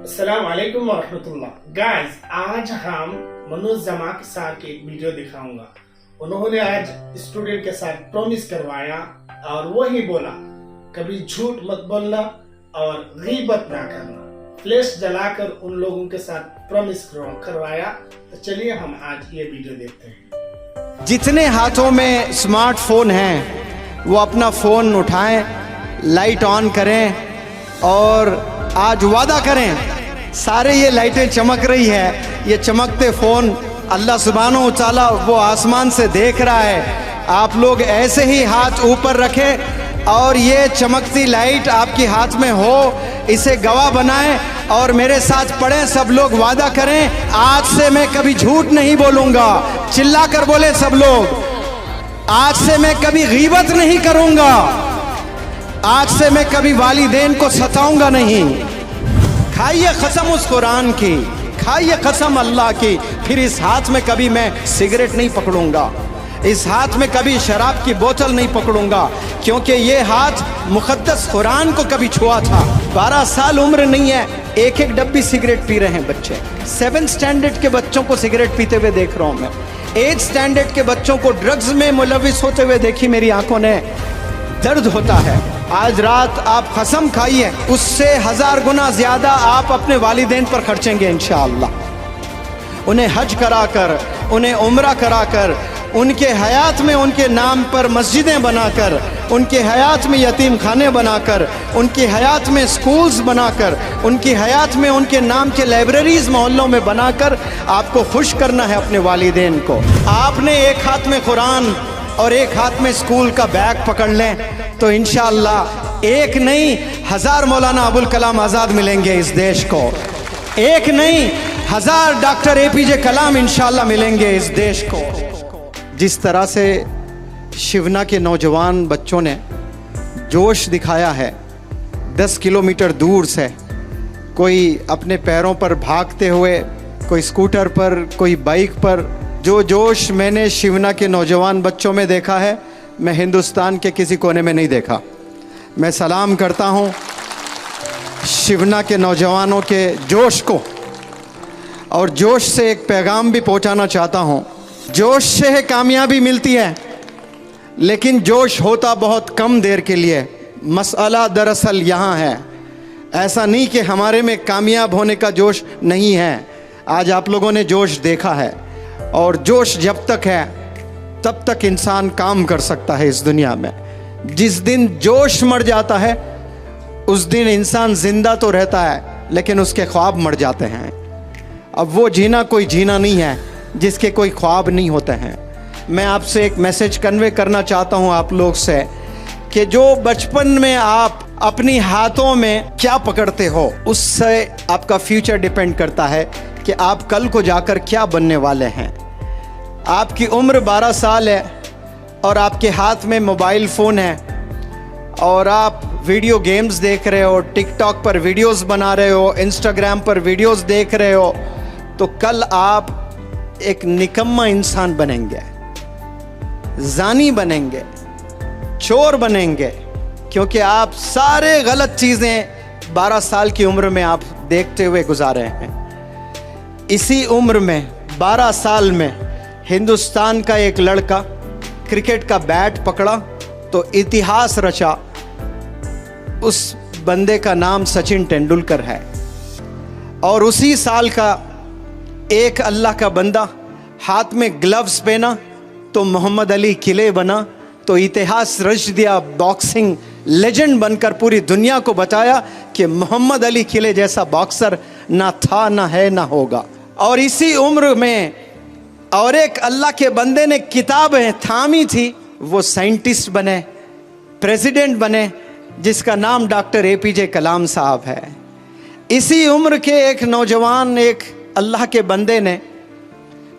अस्सलाम वालेकुम वरहमतुल्लाह। गाइस, आज हम मनोज जमा के साथ की एक वीडियो दिखाऊंगा। उन्होंने आज स्टूडेंट के साथ प्रॉमिस करवाया और वही बोला कभी झूठ मत बोलना और गीबत ना करना। फ्लैश जलाकर उन लोगों के साथ प्रॉमिस करवाया। तो चलिए हम आज ये वीडियो देखते हैं। जितने हाथों में स्मार्टफोन हैं वो अपना फोन उठाएं, लाइट ऑन करें और आज वादा करें सारे ये लाइटें चमक रही है, ये चमकते फ़ोन अल्लाह सुब्हानहू व तआला वो आसमान से देख रहा है। आप लोग ऐसे ही हाथ ऊपर रखें और ये चमकती लाइट आपके हाथ में हो, इसे गवाह बनाएं और मेरे साथ पढ़ें। सब लोग वादा करें, आज से मैं कभी झूठ नहीं बोलूँगा। चिल्ला कर बोले सब लोग, आज से मैं कभी गीबत नहीं करूँगा। आज से मैं कभी वालिदैन को सताऊंगा नहीं। खाइए कसम उस कुरान की, खाइए कसम अल्लाह की, फिर इस हाथ में कभी मैं सिगरेट नहीं पकड़ूंगा, इस हाथ में कभी शराब की बोतल नहीं पकड़ूंगा, क्योंकि ये हाथ मुक़द्दस कुरान को कभी छुआ था। 12 साल उम्र नहीं है, एक एक डब्बी सिगरेट पी रहे हैं बच्चे। 7th स्टैंडर्ड के बच्चों को सिगरेट पीते हुए देख रहा हूँ मैं। 8th स्टैंडर्ड के बच्चों को ड्रग्स में मुलविस होते हुए देखी मेरी आंखों ने। दर्द होता है। आज रात आप कसम खाइए, उससे 1000 गुना ज्यादा आप अपने वालिदैन पर खर्चेंगे इंशाअल्लाह। उन्हें हज कराकर, उन्हें उम्रा कराकर, उनके हयात में उनके नाम पर मस्जिदें बनाकर, उनके हयात में यतीम खाने बनाकर, उनकी हयात में स्कूल्स बनाकर, उनकी हयात में उनके नाम के लाइब्रेरीज मोहल्लों में बनाकर आपको खुश करना है अपने वालिदैन को। आपने एक हाथ में कुरान और एक हाथ में स्कूल का बैग पकड़ लें तो इंशाअल्लाह एक नहीं 1000 मौलाना अबुल कलाम आज़ाद मिलेंगे इस देश को। एक नहीं 1000 डॉक्टर APJ कलाम इंशाअल्लाह मिलेंगे इस देश को। जिस तरह से शिवना के नौजवान बच्चों ने जोश दिखाया है, 10 किलोमीटर दूर से, कोई अपने पैरों पर भागते हुए, कोई स्कूटर पर, कोई बाइक पर, जो जोश मैंने शिवना के नौजवान बच्चों में देखा है मैं हिंदुस्तान के किसी कोने में नहीं देखा। मैं सलाम करता हूँ शिवना के नौजवानों के जोश को, और जोश से एक पैगाम भी पहुँचाना चाहता हूँ। जोश से है कामयाबी मिलती है, लेकिन जोश होता बहुत कम देर के लिए। मसला दरअसल यहाँ है, ऐसा नहीं कि हमारे में कामयाब होने का जोश नहीं है। आज आप लोगों ने जोश देखा है, और जोश जब तक है तब तक इंसान काम कर सकता है इस दुनिया में। जिस दिन जोश मर जाता है उस दिन इंसान जिंदा तो रहता है लेकिन उसके ख्वाब मर जाते हैं। अब वो जीना कोई जीना नहीं है जिसके कोई ख्वाब नहीं होते हैं। मैं आपसे एक मैसेज कन्वे करना चाहता हूँ आप लोग से कि जो बचपन में आप अपनी हाथों में क्या पकड़ते हो उससे आपका फ्यूचर डिपेंड करता है कि आप कल को जाकर क्या बनने वाले हैं। आपकी उम्र 12 साल है और आपके हाथ में मोबाइल फ़ोन है और आप वीडियो गेम्स देख रहे हो, टिकटॉक पर वीडियोस बना रहे हो, इंस्टाग्राम पर वीडियोस देख रहे हो, तो कल आप एक निकम्मा इंसान बनेंगे, जानी बनेंगे, चोर बनेंगे, क्योंकि आप सारे गलत चीज़ें 12 साल की उम्र में आप देखते हुए गुजारे हैं। इसी उम्र में 12 साल में हिंदुस्तान का एक लड़का क्रिकेट का बैट पकड़ा तो इतिहास रचा। उस बंदे का नाम सचिन तेंदुलकर है। और उसी साल का एक अल्लाह का बंदा हाथ में ग्लव्स पहना तो मोहम्मद अली किले बना, तो इतिहास रच दिया। बॉक्सिंग लेजेंड बनकर पूरी दुनिया को बताया कि मोहम्मद अली किले जैसा बॉक्सर ना था, ना है, ना होगा। और इसी उम्र में और एक अल्लाह के बंदे ने किताबें थामी थी, वो साइंटिस्ट बने, प्रेसिडेंट बने, जिसका नाम डॉक्टर APJ कलाम साहब है। इसी उम्र के एक नौजवान, एक अल्लाह के बंदे ने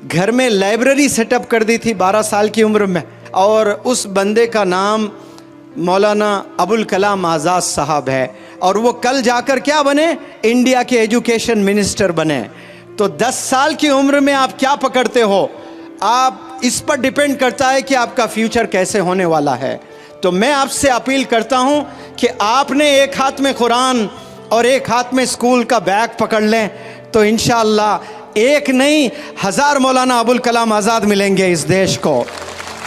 घर में लाइब्रेरी सेटअप कर दी थी 12 साल की उम्र में, और उस बंदे का नाम मौलाना अबुल कलाम आज़ाद साहब है। और वो कल जाकर क्या बने? इंडिया के एजुकेशन मिनिस्टर बने। तो 10 साल की उम्र में आप क्या पकड़ते हो, आप इस पर डिपेंड करता है कि आपका फ्यूचर कैसे होने वाला है। तो मैं आपसे अपील करता हूं कि आपने एक हाथ में कुरान और एक हाथ में स्कूल का बैग पकड़ लें तो इंशाअल्लाह एक नहीं 1000 मौलाना अबुल कलाम आज़ाद मिलेंगे इस देश को।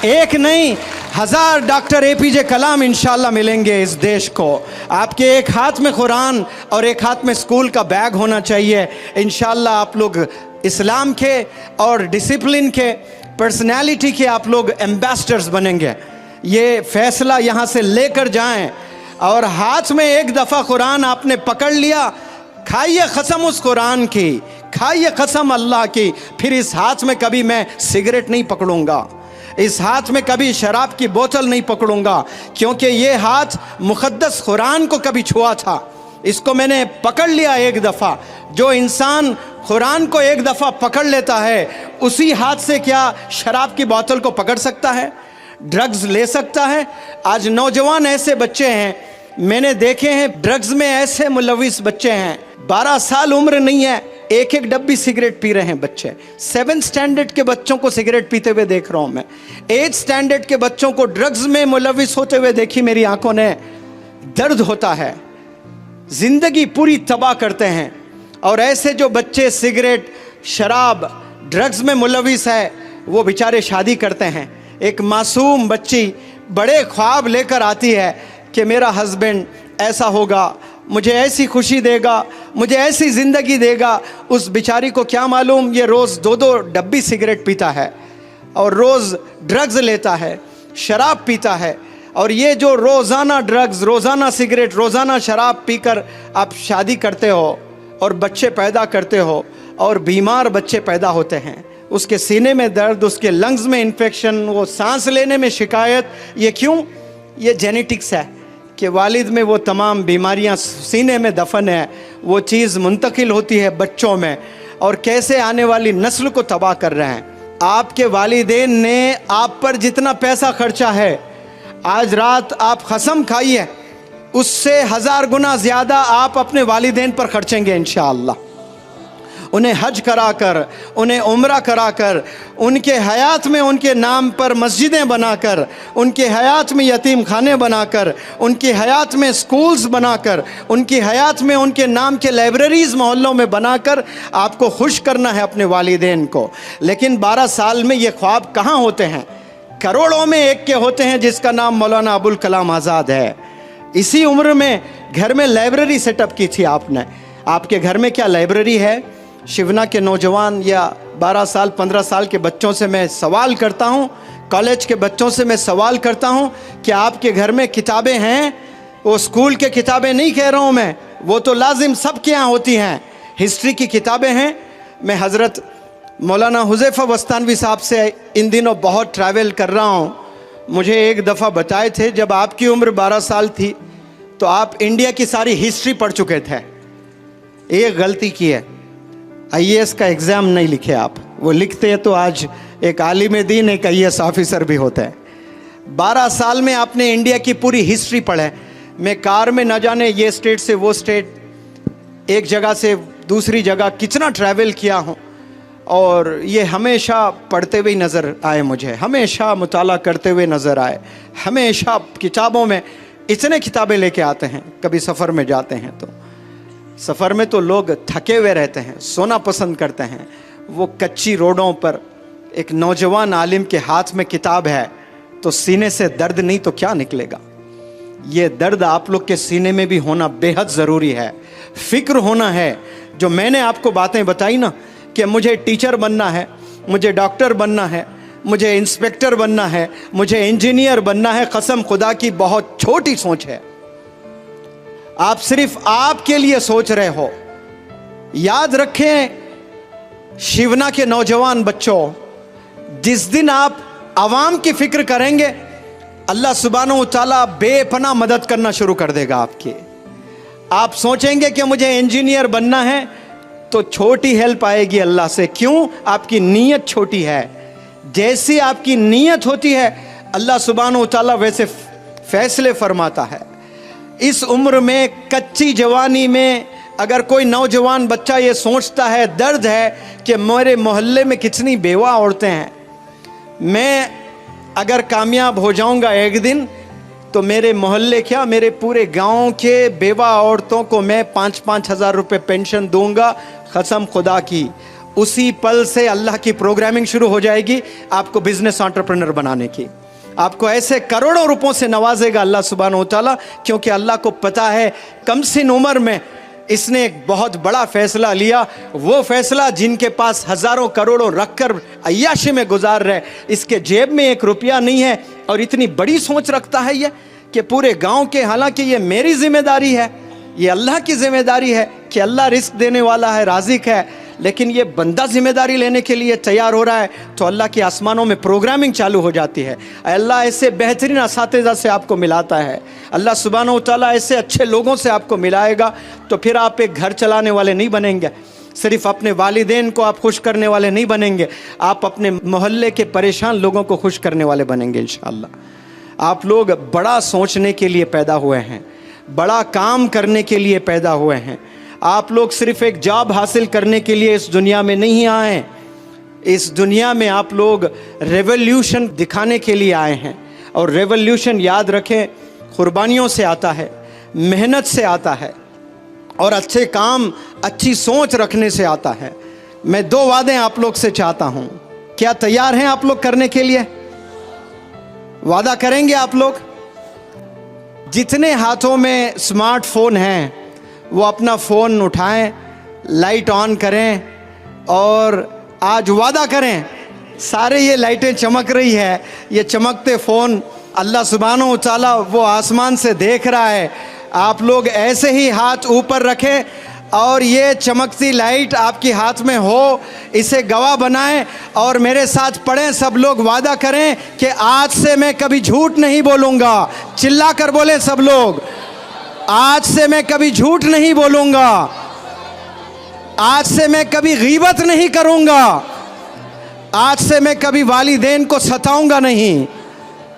एक नहीं 1000 डॉक्टर APJ कलाम इंशाअल्लाह मिलेंगे इस देश को। आपके एक हाथ में कुरान और एक हाथ में स्कूल का बैग होना चाहिए। इंशाअल्लाह आप लोग इस्लाम के और डिसिप्लिन के, पर्सनैलिटी के आप लोग एम्बेसडर्स बनेंगे। ये फैसला यहाँ से लेकर जाएं और हाथ में एक दफ़ा कुरान आपने पकड़ लिया, खाइए कसम उस कुरान की, खाइए कसम अल्लाह की, फिर इस हाथ में कभी मैं सिगरेट नहीं पकड़ूंगा, इस हाथ में कभी शराब की बोतल नहीं पकड़ूंगा, क्योंकि ये हाथ मुक़द्दस कुरान को कभी छुआ था। इसको मैंने पकड़ लिया एक दफ़ा। जो इंसान कुरान को एक दफ़ा पकड़ लेता है उसी हाथ से क्या शराब की बोतल को पकड़ सकता है, ड्रग्स ले सकता है? आज नौजवान ऐसे बच्चे हैं मैंने देखे हैं, ड्रग्स में ऐसे मुलविस बच्चे हैं, 12 साल उम्र नहीं है, एक एक डब्बी सिगरेट पी रहे हैं बच्चे। 7th स्टैंडर्ड के बच्चों को सिगरेट पीते हुए देख रहा हूँ मैं, 8th स्टैंडर्ड के बच्चों को ड्रग्स में मुलविस होते हुए देखी मेरी आंखों ने। दर्द होता है, जिंदगी पूरी तबाह करते हैं। और ऐसे जो बच्चे सिगरेट, शराब, ड्रग्स में मुलविस है वो बेचारे शादी करते हैं। एक मासूम बच्ची बड़े ख्वाब लेकर आती है कि मेरा हस्बैंड ऐसा होगा, मुझे ऐसी खुशी देगा, मुझे ऐसी ज़िंदगी देगा। उस बेचारी को क्या मालूम ये रोज़ 2-2 डब्बी सिगरेट पीता है और रोज़ ड्रग्स लेता है, शराब पीता है। और ये जो रोज़ाना ड्रग्स, रोज़ाना सिगरेट, रोज़ाना शराब पीकर आप शादी करते हो और बच्चे पैदा करते हो और बीमार बच्चे पैदा होते हैं, उसके सीने में दर्द, उसके लंग्स में इन्फेक्शन, वो सांस लेने में शिकायत। ये क्यों? ये जेनेटिक्स है कि वालिद में वो तमाम बीमारियां सीने में दफन है, वो चीज़ मुंतकिल होती है बच्चों में और कैसे आने वाली नस्ल को तबाह कर रहे हैं। आपके वालिदैन ने आप पर जितना पैसा खर्चा है, आज रात आप कसम खाइए उससे 1000 गुना ज़्यादा आप अपने वालिदैन पर खर्चेंगे इंशाअल्लाह। उन्हें हज कराकर, उन्हें उम्रा कराकर, उनके हयात में उनके नाम पर मस्जिदें बनाकर, उनके हयात में यतीम खाने बनाकर, उनकी हयात में स्कूल्स बनाकर, उनकी हयात में उनके नाम के लाइब्रेरीज़ मोहल्लों में बनाकर आपको खुश करना है अपने वालिदैन को। लेकिन 12 साल में ये ख्वाब कहाँ होते हैं? करोड़ों में एक के होते हैं जिसका नाम मौलाना अबुल कलाम आज़ाद है। इसी उम्र में घर में लाइब्रेरी सेटअप की थी आपने। आपके घर में क्या लाइब्रेरी है? शिवना के नौजवान या 12 साल 15 साल के बच्चों से मैं सवाल करता हूँ, कॉलेज के बच्चों से मैं सवाल करता हूँ कि आपके घर में किताबें हैं? वो स्कूल के किताबें नहीं कह रहा हूँ मैं, वो तो लाजिम सबके यहाँ होती हैं। हिस्ट्री की किताबें हैं। मैं हज़रत मौलाना हुज़ैफ़ा वस्तानवी साहब से इन दिनों बहुत ट्रैवल कर रहा हूँ। मुझे एक दफ़ा बताए थे जब आपकी उम्र 12 साल थी तो आप इंडिया की सारी हिस्ट्री पढ़ चुके थे। एक गलती की है, IAS का एग्ज़ाम नहीं लिखे आप, वो लिखते हैं तो आज एक आलिम दीन, एक IAS ऑफिसर भी होता है। 12 साल में आपने इंडिया की पूरी हिस्ट्री पढ़े। मैं कार में न जाने ये स्टेट से वो स्टेट, एक जगह से दूसरी जगह कितना ट्रैवल किया हूँ और ये हमेशा पढ़ते हुए नज़र आए मुझे, हमेशा मुताला करते हुए नज़र आए, हमेशा किताबों में इतने किताबें लेके आते हैं। कभी सफ़र में जाते हैं तो सफ़र में तो लोग थके हुए रहते हैं, सोना पसंद करते हैं। वो कच्ची रोडों पर एक नौजवान आलिम के हाथ में किताब है तो सीने से दर्द नहीं तो क्या निकलेगा? ये दर्द आप लोग के सीने में भी होना बेहद ज़रूरी है। फ़िक्र होना है। जो मैंने आपको बातें बताई ना कि मुझे टीचर बनना है, मुझे डॉक्टर बनना है, मुझे इंस्पेक्टर बनना है, मुझे इंजीनियर बनना है, कसम खुदा की बहुत छोटी सोच है। आप सिर्फ आपके लिए सोच रहे हो। याद रखें शिवना के नौजवान बच्चों, जिस दिन आप आवाम की फिक्र करेंगे अल्लाह सुब्हानहू व तआला बेपनाह मदद करना शुरू कर देगा आपकी। आप सोचेंगे कि मुझे इंजीनियर बनना है तो छोटी हेल्प आएगी अल्लाह से। क्यों? आपकी नीयत छोटी है। जैसी आपकी नीयत होती है अल्लाह सुब्हानहू व तआला वैसे फैसले फरमाता है। इस उम्र में, कच्ची जवानी में अगर कोई नौजवान बच्चा ये सोचता है, दर्द है कि मेरे मोहल्ले में कितनी बेवा औरतें हैं, मैं अगर कामयाब हो जाऊंगा एक दिन तो मेरे मोहल्ले क्या मेरे पूरे गांव के बेवा औरतों को मैं 5-5 हज़ार रुपये पेंशन दूंगा, कसम खुदा की। उसी पल से अल्लाह की प्रोग्रामिंग शुरू हो जाएगी आपको बिजनेस एंटरप्रेन्योर बनाने की। आपको ऐसे करोड़ों रुपयों से नवाजेगा अल्लाह सुब्हानहू व तआला, क्योंकि अल्लाह को पता है कमसिन उम्र में इसने एक बहुत बड़ा फैसला लिया। वो फैसला जिनके पास हज़ारों करोड़ों रखकर अय्याशी में गुजार रहे, इसके जेब में 1 रुपया नहीं है और इतनी बड़ी सोच रखता है ये कि पूरे गांव के, हालांकि ये मेरी जिम्मेदारी है, ये अल्लाह की जिम्मेदारी है कि अल्लाह रिस्क देने वाला है, राज़िक है, लेकिन ये बंदा जिम्मेदारी लेने के लिए तैयार हो रहा है तो अल्लाह के आसमानों में प्रोग्रामिंग चालू हो जाती है। अल्लाह ऐसे बेहतरीन असातिज़ा से आपको मिलाता है, अल्लाह सुब्हानहू व तआला ऐसे अच्छे लोगों से आपको मिलाएगा, तो फिर आप एक घर चलाने वाले नहीं बनेंगे, सिर्फ अपने वालिदैन को आप खुश करने वाले नहीं बनेंगे, आप अपने मोहल्ले के परेशान लोगों को खुश करने वाले बनेंगे इंशाअल्लाह। आप लोग बड़ा सोचने के लिए पैदा हुए हैं, बड़ा काम करने के लिए पैदा हुए हैं। आप लोग सिर्फ एक जॉब हासिल करने के लिए इस दुनिया में नहीं आए, इस दुनिया में आप लोग रेवोल्यूशन दिखाने के लिए आए हैं। और रेवोल्यूशन याद रखें कुर्बानियों से आता है, मेहनत से आता है और अच्छे काम, अच्छी सोच रखने से आता है। मैं 2 वादे आप लोग से चाहता हूँ, क्या तैयार हैं आप लोग करने के लिए? वादा करेंगे आप लोग? जितने हाथों में स्मार्टफोन हैं वो अपना फ़ोन उठाएं, लाइट ऑन करें और आज वादा करें, सारे ये लाइटें चमक रही है, ये चमकते फ़ोन अल्लाह सुब्हानहू व तआला वो आसमान से देख रहा है। आप लोग ऐसे ही हाथ ऊपर रखें और ये चमकती लाइट आपके हाथ में हो, इसे गवाह बनाएं और मेरे साथ पढ़ें। सब लोग वादा करें कि आज से मैं कभी झूठ नहीं बोलूँगा। चिल्ला कर बोलें सब लोग, आज से मैं कभी झूठ नहीं बोलूँगा, आज से मैं कभी गीबत नहीं करूँगा, आज से मैं कभी वालिदैन को सताऊँगा नहीं।